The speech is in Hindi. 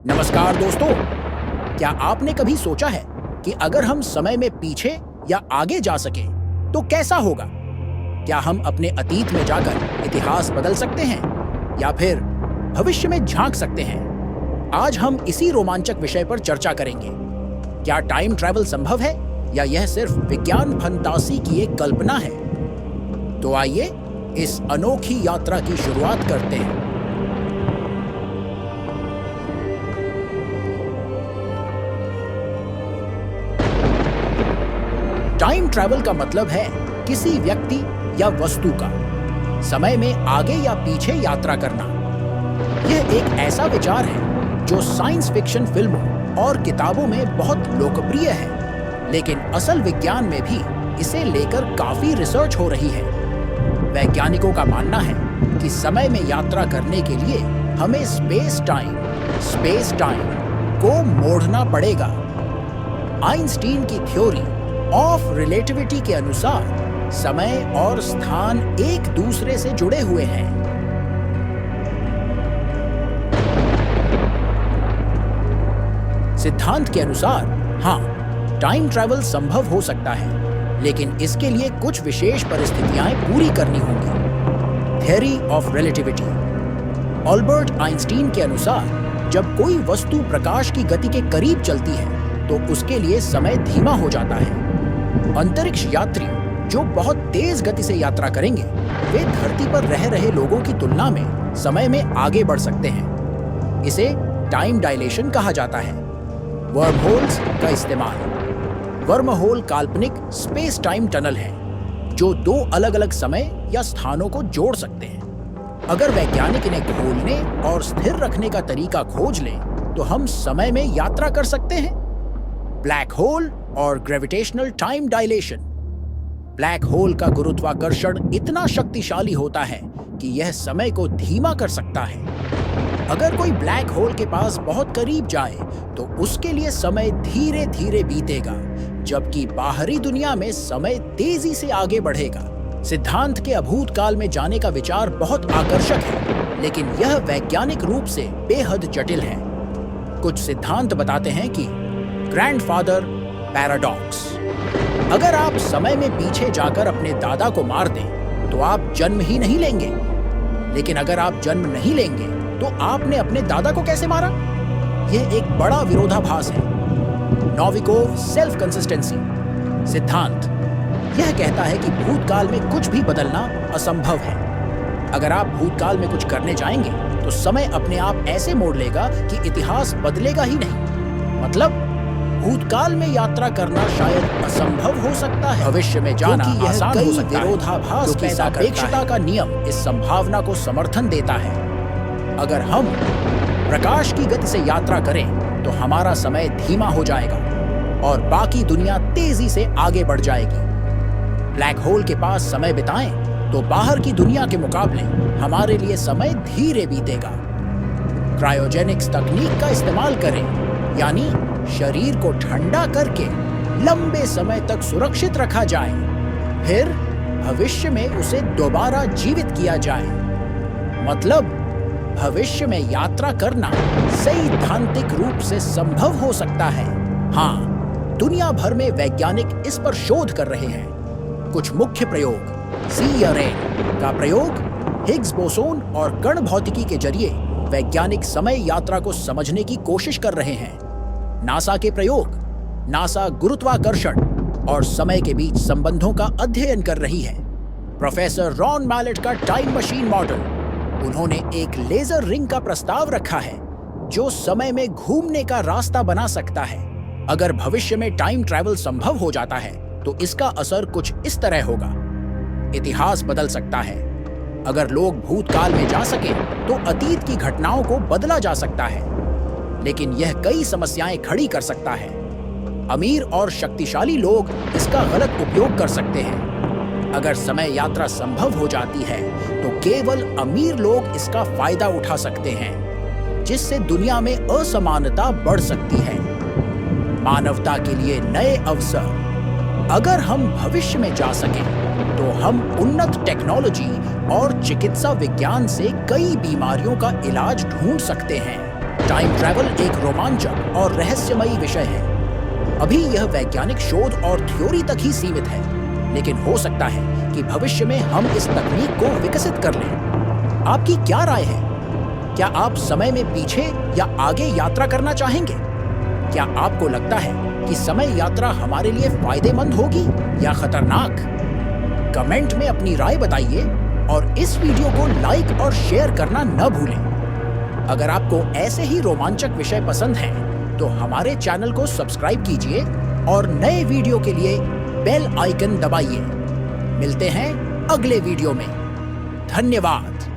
नमस्कार दोस्तों, क्या आपने कभी सोचा है कि अगर हम समय में पीछे या आगे जा सके तो कैसा होगा? क्या हम अपने अतीत में जाकर इतिहास बदल सकते हैं या फिर भविष्य में झांक सकते हैं? आज हम इसी रोमांचक विषय पर चर्चा करेंगे। क्या टाइम ट्रैवल संभव है या यह सिर्फ विज्ञान फंतासी की एक कल्पना है? तो आइए इस अनोखी यात्रा की शुरुआत करते हैं। टाइम ट्रैवल का मतलब है किसी व्यक्ति या वस्तु का समय में आगे या पीछे यात्रा करना। यह एक ऐसा विचार है जो साइंस फिक्शन फिल्मों और किताबों में बहुत लोकप्रिय है, लेकिन असल विज्ञान में भी इसे लेकर काफी रिसर्च हो रही है। वैज्ञानिकों का मानना है कि समय में यात्रा करने के लिए हमें स्पेस टाइम को मोड़ना पड़ेगा। आइंस्टीन की थ्योरी ऑफ रिलेटिविटी के अनुसार समय और स्थान एक दूसरे से जुड़े हुए हैं। सिद्धांत के अनुसार हाँ, टाइम ट्रैवल संभव हो सकता है, लेकिन इसके लिए कुछ विशेष परिस्थितियां पूरी करनी होंगी। Theory of relativity. Albert Einstein के अनुसार जब कोई वस्तु प्रकाश की गति के करीब चलती है तो उसके लिए समय धीमा हो जाता है। अंतरिक्ष यात्री जो बहुत तेज गति से यात्रा करेंगे वे धरती पर रह रहे लोगों की तुलना में समय में आगे बढ़ सकते हैं। इसे टाइम डायलेशन कहा जाता है। वर्महोल्स का इस्तेमाल। वर्महोल काल्पनिक स्पेस टाइम टनल है जो दो अलग अलग समय या स्थानों को जोड़ सकते हैं। अगर वैज्ञानिक इन्हें खोलने और स्थिर रखने का तरीका खोज लें तो हम समय में यात्रा कर सकते हैं। ब्लैक होल और gravitational time dilation. Black hole का गुरुत्वाकर्षण इतना शक्तिशाली होता है कि यह समय को धीमा कर सकता है। अगर कोई ब्लैक होल के पास बहुत करीब जाए तो उसके लिए समय धीरे धीरे बीतेगा, जबकि बाहरी दुनिया में समय तेजी से आगे बढ़ेगा। सिद्धांत के अभूतकाल में जाने का विचार बहुत आकर्षक है, लेकिन यह वैज्ञानिक रूप से बेहद जटिल है। कुछ सिद्धांत बताते हैं कि ग्रैंडफादर पैराडॉक्स। अगर आप समय में पीछे जाकर अपने दादा को मार दें तो आप जन्म ही नहीं लेंगे, लेकिन अगर आप जन्म नहीं लेंगे तो आपने अपने दादा को कैसे मारा? यह एक बड़ा विरोधाभास है। नोविकोव सेल्फ कंसिस्टेंसी सिद्धांत यह कहता है कि भूतकाल में कुछ भी बदलना असंभव है। अगर आप भूतकाल में कुछ करने जाएंगे तो समय अपने आप ऐसे मोड़ लेगा कि इतिहास बदलेगा ही नहीं। मतलब भूतकाल में यात्रा करना शायद असंभव हो सकता है, भविष्य में जाना आसान हो सकता है। विरोधाभास की सापेक्षता का नियम इस संभावना को समर्थन देता है। अगर हम प्रकाश की गति से यात्रा करें तो हमारा समय धीमा हो जाएगा और बाकी दुनिया तेजी से आगे बढ़ जाएगी। ब्लैक होल के पास समय बिताएं तो बाहर की दुनिया के मुकाबले हमारे लिए समय धीरे बीतेगा। क्रायोजेनिक्स तकनीक का इस्तेमाल करें, यानी शरीर को ठंडा करके लंबे समय तक सुरक्षित रखा जाए, फिर भविष्य में उसे दोबारा जीवित किया जाए। मतलब भविष्य में यात्रा करना सैद्धांतिक रूप से संभव हो सकता है। हाँ, दुनिया भर में वैज्ञानिक इस पर शोध कर रहे हैं। कुछ मुख्य प्रयोग। CERN का प्रयोग हिग्स बोसोन और कण भौतिकी के जरिए वैज्ञानिक समय यात्रा को समझने की कोशिश कर रहे हैं। नासा के प्रयोग। नासा गुरुत्वाकर्षण और समय के बीच संबंधों का अध्ययन कर रही है। प्रोफेसर रॉन मैलेट का टाइम मशीन मॉडल। उन्होंने एक लेजर रिंग का प्रस्ताव रखा है जो समय में घूमने का रास्ता बना सकता है। अगर भविष्य में टाइम ट्रैवल संभव हो जाता है तो इसका असर कुछ इस तरह होगा। इतिहास बदल सकता है। अगर लोग भूतकाल में जा सके तो अतीत की घटनाओं को बदला जा सकता है, लेकिन यह कई समस्याएं खड़ी कर सकता है। अमीर और शक्तिशाली लोग इसका गलत उपयोग कर सकते हैं। अगर समय यात्रा संभव हो जाती है तो केवल अमीर लोग इसका फायदा उठा सकते हैं, जिससे दुनिया में असमानता बढ़ सकती है। मानवता के लिए नए अवसर। अगर हम भविष्य में जा सकें तो हम उन्नत टेक्नोलॉजी और चिकित्सा विज्ञान से कई बीमारियों का इलाज ढूंढ सकते हैं। टाइम ट्रैवल एक रोमांचक और रहस्यमयी विषय है। अभी यह वैज्ञानिक शोध और थ्योरी तक ही सीमित है, लेकिन हो सकता है कि भविष्य में हम इस तकनीक को विकसित कर लें। आपकी क्या राय है? क्या आप समय में पीछे या आगे यात्रा करना चाहेंगे? क्या आपको लगता है कि समय यात्रा हमारे लिए फायदेमंद होगी या खतरनाक? कमेंट में अपनी राय बताइए और इस वीडियो को लाइक और शेयर करना न भूलें। अगर आपको ऐसे ही रोमांचक विषय पसंद हैं, तो हमारे चैनल को सब्सक्राइब कीजिए और नए वीडियो के लिए बेल आइकन दबाइए। मिलते हैं अगले वीडियो में। धन्यवाद।